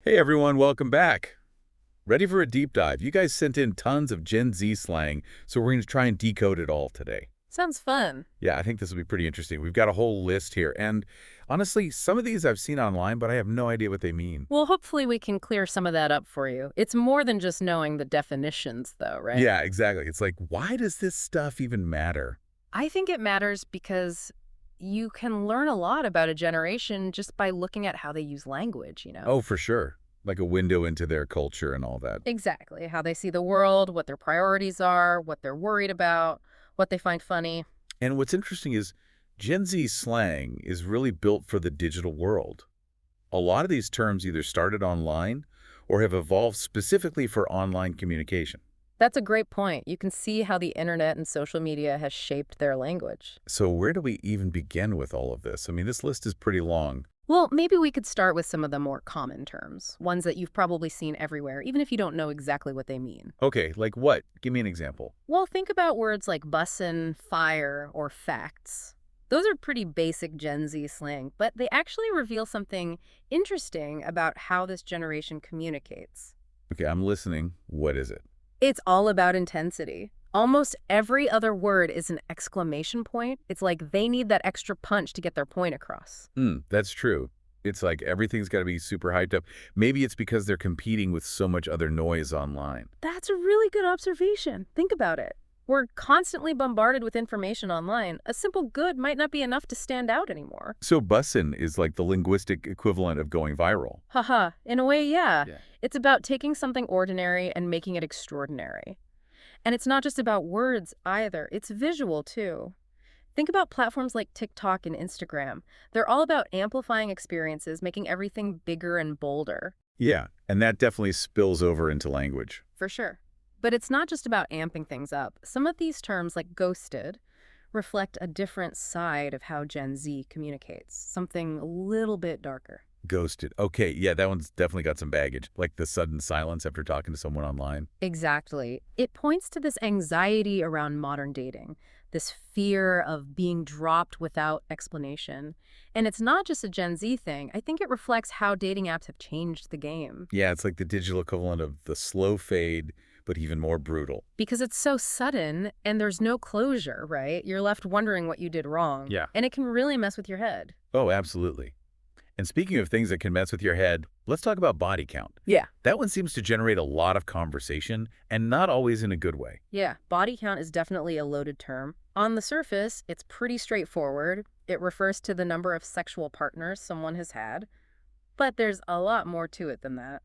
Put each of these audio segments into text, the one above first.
Hey everyone, welcome back. Ready for a deep dive? You guys sent in tons of Gen Z slang, so we're going to try and decode it all today. Sounds fun. Yeah, I think this will be pretty interesting. We've got a whole list here, and honestly, some of these I've seen online, but I have no idea what they mean. Well, hopefully we can clear some of that up for you. It's more than just knowing the definitions, though, right? Yeah, exactly. It's like, why does this stuff even matter? I think it matters because you can learn a lot about a generation just by looking at how they use language. Oh, for sure. Like a window into their culture and all that. Exactly. How they see the world, what their priorities are, what they're worried about, what they find funny. And what's interesting is Gen Z slang is really built for the digital world. A lot of these terms either started online or have evolved specifically for online communication. That's a great point. You can see how the internet and social media has shaped their language. So where do we even begin with all of this? I mean, this list is pretty long. Well, maybe we could start with some of the more common terms, ones that you've probably seen everywhere, even if you don't know exactly what they mean. Okay, like what? Give me an example. Well, think about words like bussin', fire, or facts. Those are pretty basic Gen Z slang, but they actually reveal something interesting about how this generation communicates. Okay, I'm listening. What is it? It's all about intensity. Almost every other word is an exclamation point. It's like they need that extra punch to get their point across. That's true. It's like everything's got to be super hyped up. Maybe it's because they're competing with so much other noise online. That's a really good observation. Think about it. We're constantly bombarded with information online. A simple good might not be enough to stand out anymore. So bussin' is like the linguistic equivalent of going viral. Haha, in a way, yeah. Yeah. It's about taking something ordinary and making it extraordinary. And it's not just about words either, it's visual too. Think about platforms like TikTok and Instagram. They're all about amplifying experiences, making everything bigger and bolder. Yeah, and that definitely spills over into language. For sure. But it's not just about amping things up. Some of these terms, like ghosted, reflect a different side of how Gen Z communicates, something a little bit darker. Ghosted. Okay, yeah, that one's definitely got some baggage, like the sudden silence after talking to someone online. Exactly. It points to this anxiety around modern dating, this fear of being dropped without explanation. And it's not just a Gen Z thing. I think it reflects how dating apps have changed the game. Yeah, it's like the digital equivalent of the slow fade, but even more brutal. Because it's so sudden and there's no closure, right? You're left wondering what you did wrong. Yeah. And it can really mess with your head. Oh, absolutely. And speaking of things that can mess with your head, let's talk about body count. Yeah. That one seems to generate a lot of conversation, and not always in a good way. Yeah, body count is definitely a loaded term. On the surface, it's pretty straightforward. It refers to the number of sexual partners someone has had. But there's a lot more to it than that.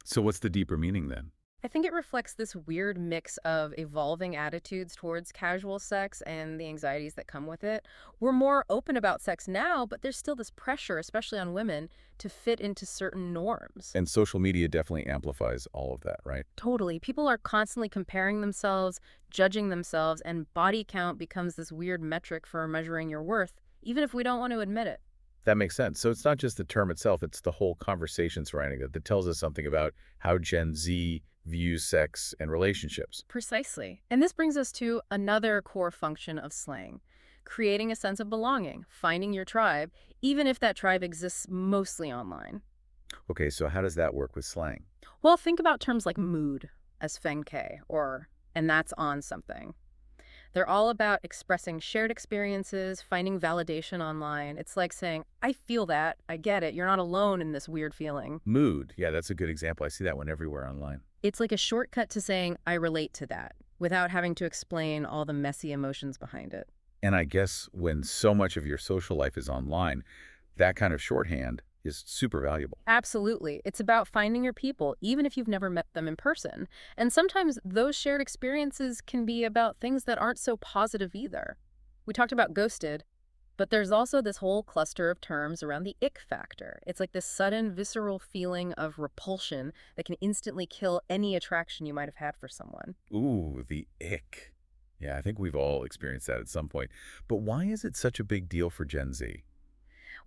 So what's the deeper meaning then? I think it reflects this weird mix of evolving attitudes towards casual sex and the anxieties that come with it. We're more open about sex now, but there's still this pressure, especially on women, to fit into certain norms. And social media definitely amplifies all of that, right? Totally. People are constantly comparing themselves, judging themselves, and body count becomes this weird metric for measuring your worth, even if we don't want to admit it. That makes sense. So it's not just the term itself, it's the whole conversation surrounding it that tells us something about how Gen Z views sex and relationships. Precisely. And this brings us to another core function of slang, creating a sense of belonging, finding your tribe, even if that tribe exists mostly online. Okay, so how does that work with slang? Well, think about terms like mood as Feng Ke or and that's on something. They're all about expressing shared experiences, finding validation online. It's like saying, I feel that, I get it, you're not alone in this weird feeling. Mood. Yeah, that's a good example. I see that one everywhere online. It's like a shortcut to saying, I relate to that, without having to explain all the messy emotions behind it. And I guess when so much of your social life is online, that kind of shorthand is super valuable. Absolutely. It's about finding your people, even if you've never met them in person. And sometimes those shared experiences can be about things that aren't so positive either. We talked about ghosted, but there's also this whole cluster of terms around the ick factor. It's like this sudden, visceral feeling of repulsion that can instantly kill any attraction you might have had for someone. Ooh, the ick. Yeah, I think we've all experienced that at some point. But why is it such a big deal for Gen Z?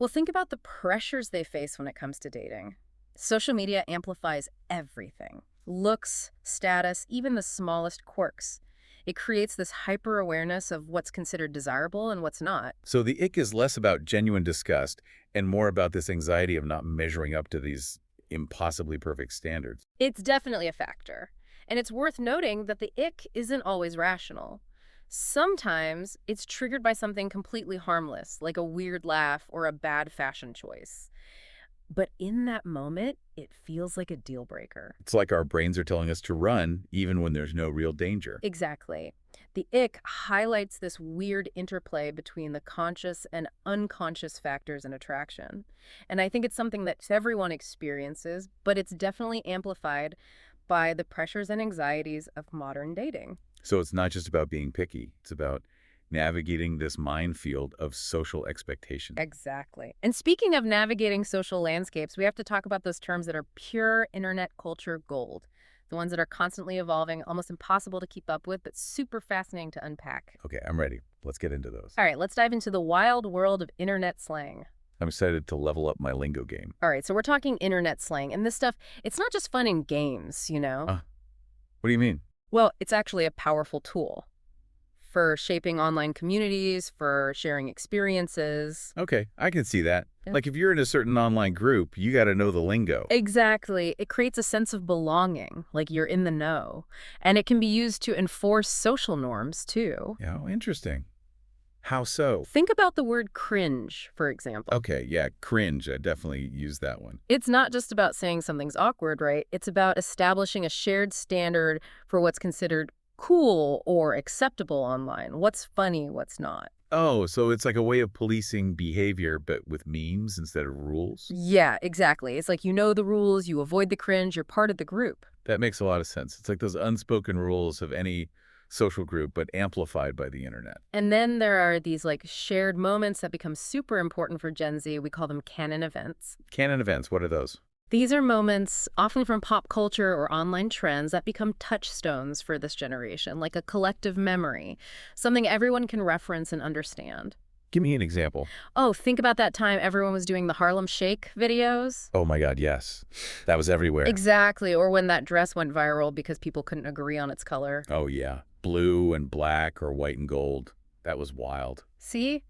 Well, think about the pressures they face when it comes to dating. Social media amplifies everything: looks, status, even the smallest quirks. It creates this hyper awareness of what's considered desirable and what's not. So the ick is less about genuine disgust and more about this anxiety of not measuring up to these impossibly perfect standards. It's definitely a factor. And it's worth noting that the ick isn't always rational. Sometimes it's triggered by something completely harmless, like a weird laugh or a bad fashion choice. But in that moment, it feels like a deal breaker. It's like our brains are telling us to run even when there's no real danger. Exactly. The ick highlights this weird interplay between the conscious and unconscious factors in attraction. And I think it's something that everyone experiences, but it's definitely amplified by the pressures and anxieties of modern dating. So it's not just about being picky. It's about navigating this minefield of social expectation. Exactly. And speaking of navigating social landscapes, we have to talk about those terms that are pure internet culture gold. The ones that are constantly evolving, almost impossible to keep up with, but super fascinating to unpack. Okay, I'm ready. Let's get into those. All right, let's dive into the wild world of internet slang. I'm excited to level up my lingo game. All right, so we're talking internet slang, and this stuff, it's not just fun in games, you know? What do you mean? Well, it's actually a powerful tool for shaping online communities, for sharing experiences. Okay, I can see that. Yeah. Like if you're in a certain online group, you got to know the lingo. Exactly. It creates a sense of belonging, like you're in the know. And it can be used to enforce social norms, too. Yeah, oh, interesting. How so? Think about the word cringe, for example. Okay, yeah, cringe. I definitely use that one. It's not just about saying something's awkward, right? It's about establishing a shared standard for what's considered cool or acceptable online. What's funny, what's not. Oh, so it's like a way of policing behavior, but with memes instead of rules? Yeah, exactly. It's like you know the rules, you avoid the cringe, you're part of the group. That makes a lot of sense. It's like those unspoken rules of any social group, but amplified by the internet. And then there are these like shared moments that become super important for Gen Z. We call them canon events. Canon events, what are those? These are moments, often from pop culture or online trends, that become touchstones for this generation, like a collective memory, something everyone can reference and understand. Give me an example. Oh, think about that time everyone was doing the Harlem Shake videos. Oh my God, yes. That was everywhere. Exactly, or when that dress went viral because people couldn't agree on its color. Oh yeah. Blue and black or white and gold. That was wild. See?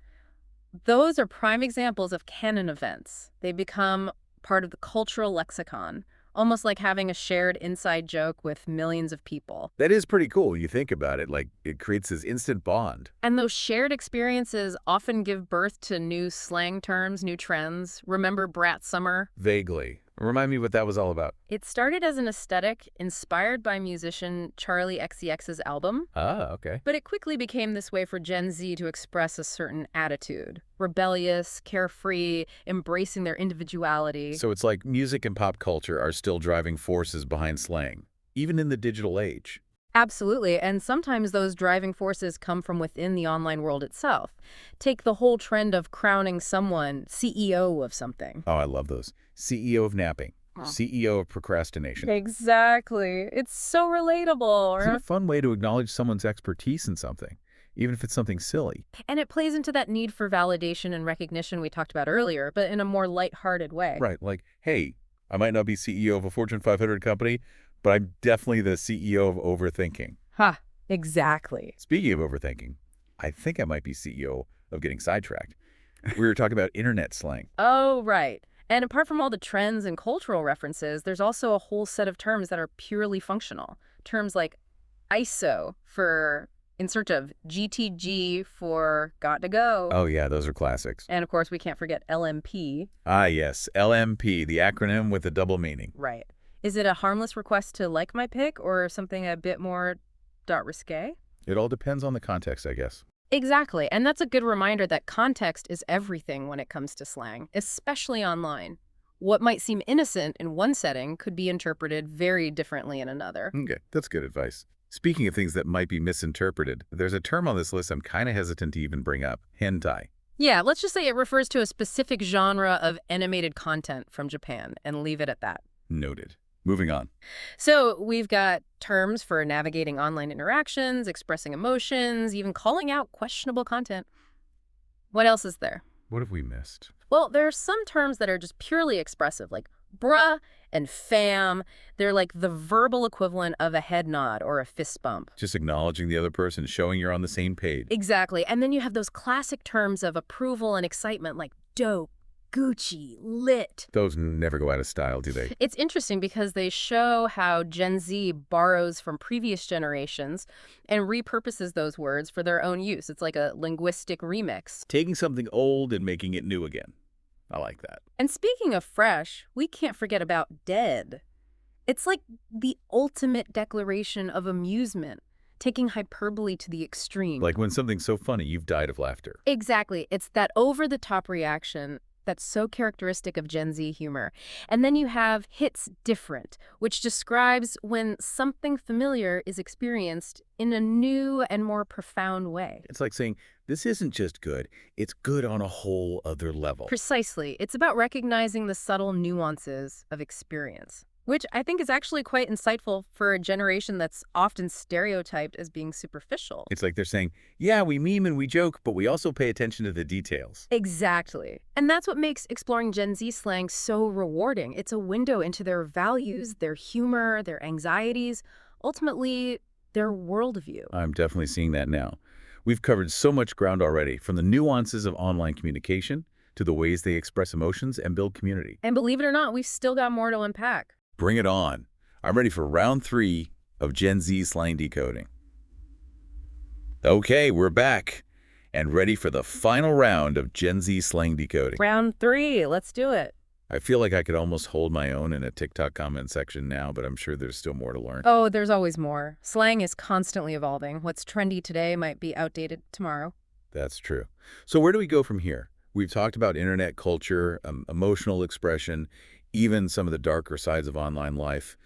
Those are prime examples of canon events. They become part of the cultural lexicon, almost like having a shared inside joke with millions of people. That is pretty cool. You think about it, like it creates this instant bond. And those shared experiences often give birth to new slang terms, new trends. Remember Brat Summer? Vaguely. Remind me what that was all about. It started as an aesthetic inspired by musician Charlie XCX's album, Ah, okay. but it quickly became this way for Gen Z to express a certain attitude. Rebellious, carefree, embracing their individuality. So it's like music and pop culture are still driving forces behind slang, even in the digital age. Absolutely, and sometimes those driving forces come from within the online world itself. Take the whole trend of crowning someone CEO of something. Oh, I love those. CEO of napping. Oh. CEO of procrastination. Exactly. It's so relatable. It's a fun way to acknowledge someone's expertise in something, even if it's something silly. And it plays into that need for validation and recognition we talked about earlier, but in a more lighthearted way. Right, like, hey, I might not be CEO of a Fortune 500 company, but I'm definitely the CEO of overthinking. Ha, exactly. Speaking of overthinking, I think I might be CEO of getting sidetracked. We were talking about internet slang. Oh, right. And apart from all the trends and cultural references, there's also a whole set of terms that are purely functional. Terms like ISO for in search of, GTG for got to go. Oh yeah, those are classics. And of course, we can't forget LMP. Ah yes, LMP, the acronym with a double meaning. Right. Is it a harmless request to like my pic or something a bit more risque? It all depends on the context, I guess. Exactly. And that's a good reminder that context is everything when it comes to slang, especially online. What might seem innocent in one setting could be interpreted very differently in another. Okay, that's good advice. Speaking of things that might be misinterpreted, there's a term on this list I'm kind of hesitant to even bring up, hentai. Yeah, let's just say it refers to a specific genre of animated content from Japan and leave it at that. Noted. Moving on. So we've got terms for navigating online interactions, expressing emotions, even calling out questionable content. What else is there? What have we missed? Well, there are some terms that are just purely expressive, like bruh and fam. They're like the verbal equivalent of a head nod or a fist bump. Just acknowledging the other person, showing you're on the same page. Exactly. And then you have those classic terms of approval and excitement like dope, Gucci, lit. Those never go out of style, do they? It's interesting because they show how Gen Z borrows from previous generations and repurposes those words for their own use. It's like a linguistic remix. Taking something old and making it new again. I like that. And speaking of fresh, we can't forget about dead. It's like the ultimate declaration of amusement, taking hyperbole to the extreme. Like when something's so funny, you've died of laughter. Exactly. It's that over-the-top reaction that's so characteristic of Gen Z humor. And then you have hits different, which describes when something familiar is experienced in a new and more profound way. It's like saying, this isn't just good, it's good on a whole other level. Precisely. It's about recognizing the subtle nuances of experience, which I think is actually quite insightful for a generation that's often stereotyped as being superficial. It's like they're saying, yeah, we meme and we joke, but we also pay attention to the details. Exactly. And that's what makes exploring Gen Z slang so rewarding. It's a window into their values, their humor, their anxieties, ultimately their worldview. I'm definitely seeing that now. We've covered so much ground already, from the nuances of online communication to the ways they express emotions and build community. And believe it or not, we've still got more to unpack. Bring it on. I'm ready for round 3 of Gen Z slang decoding. Okay, we're back and ready for the final round of Gen Z slang decoding. Round 3, let's do it. I feel like I could almost hold my own in a TikTok comment section now, but I'm sure there's still more to learn. Oh, there's always more. Slang is constantly evolving. What's trendy today might be outdated tomorrow. That's true. So where do we go from here? We've talked about internet culture, emotional expression, even some of the darker sides of online life.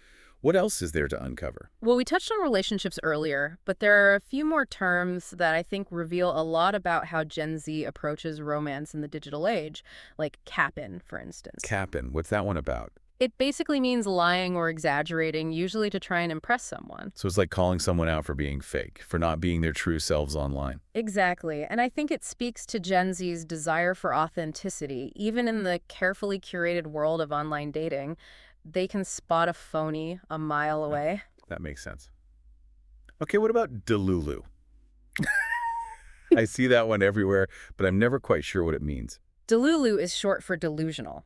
What else is there to uncover? Well, we touched on relationships earlier, but there are a few more terms that I think reveal a lot about how Gen Z approaches romance in the digital age, like cappin', for instance. Cappin', what's that one about? It basically means lying or exaggerating, usually to try and impress someone. So it's like calling someone out for being fake, for not being their true selves online. Exactly. And I think it speaks to Gen Z's desire for authenticity. Even in the carefully curated world of online dating, they can spot a phony a mile away. That makes sense. Okay, what about Delulu? I see that one everywhere, but I'm never quite sure what it means. Delulu is short for delusional.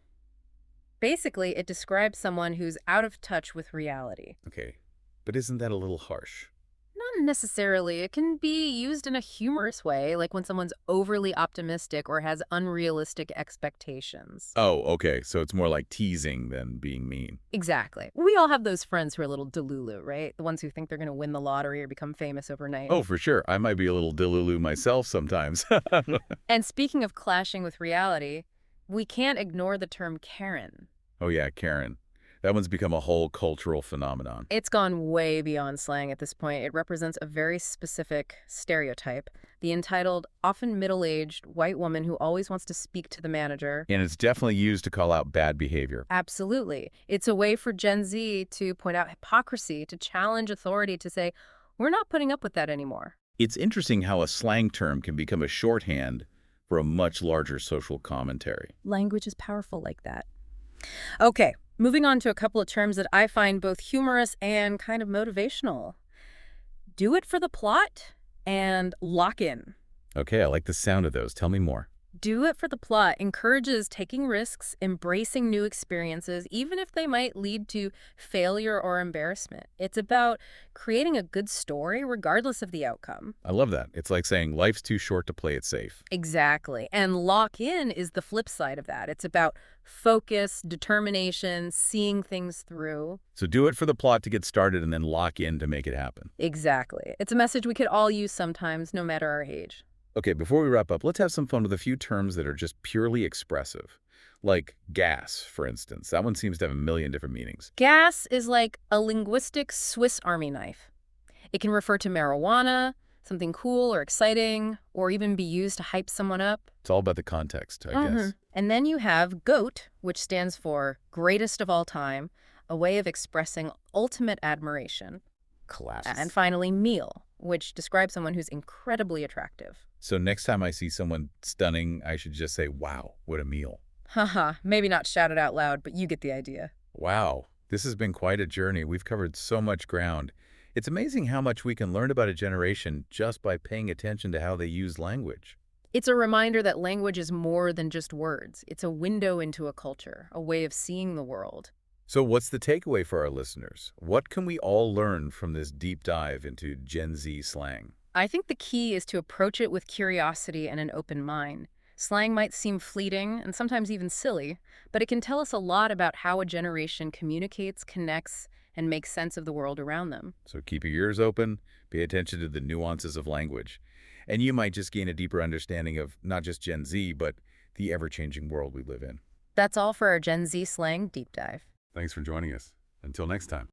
Basically, it describes someone who's out of touch with reality. Okay, but isn't that a little harsh? Not necessarily. It can be used in a humorous way, like when someone's overly optimistic or has unrealistic expectations. Oh, okay, so it's more like teasing than being mean. Exactly. We all have those friends who are a little delulu, right? The ones who think they're going to win the lottery or become famous overnight. Oh, for sure. I might be a little Delulu myself sometimes. And speaking of clashing with reality, we can't ignore the term Karen. Oh yeah, Karen. That one's become a whole cultural phenomenon. It's gone way beyond slang at this point. It represents a very specific stereotype. The entitled, often middle-aged, white woman who always wants to speak to the manager. And it's definitely used to call out bad behavior. Absolutely. It's a way for Gen Z to point out hypocrisy, to challenge authority, to say, we're not putting up with that anymore. It's interesting how a slang term can become a shorthand for a much larger social commentary. Language is powerful like that. Okay, moving on to a couple of terms that I find both humorous and kind of motivational. Do it for the plot and lock in. Okay, I like the sound of those. Tell me more. Do it for the plot encourages taking risks, embracing new experiences, even if they might lead to failure or embarrassment. It's about creating a good story regardless of the outcome. I love that. It's like saying life's too short to play it safe. Exactly. And lock in is the flip side of that. It's about focus, determination, seeing things through. So do it for the plot to get started and then lock in to make it happen. Exactly. It's a message we could all use sometimes, no matter our age. Okay, before we wrap up, let's have some fun with a few terms that are just purely expressive. Like gas, for instance. That one seems to have a million different meanings. Gas is like a linguistic Swiss Army knife. It can refer to marijuana, something cool or exciting, or even be used to hype someone up. It's all about the context, I guess. And then you have GOAT, which stands for greatest of all time, a way of expressing ultimate admiration. Classic. And finally, meal, which describes someone who's incredibly attractive. So next time I see someone stunning, I should just say, wow, what a meal. Haha, maybe not shout it out loud, but you get the idea. Wow, this has been quite a journey. We've covered so much ground. It's amazing how much we can learn about a generation just by paying attention to how they use language. It's a reminder that language is more than just words. It's a window into a culture, a way of seeing the world. So what's the takeaway for our listeners? What can we all learn from this deep dive into Gen Z slang? I think the key is to approach it with curiosity and an open mind. Slang might seem fleeting and sometimes even silly, but it can tell us a lot about how a generation communicates, connects, and makes sense of the world around them. So keep your ears open, pay attention to the nuances of language, and you might just gain a deeper understanding of not just Gen Z, but the ever-changing world we live in. That's all for our Gen Z slang deep dive. Thanks for joining us. Until next time.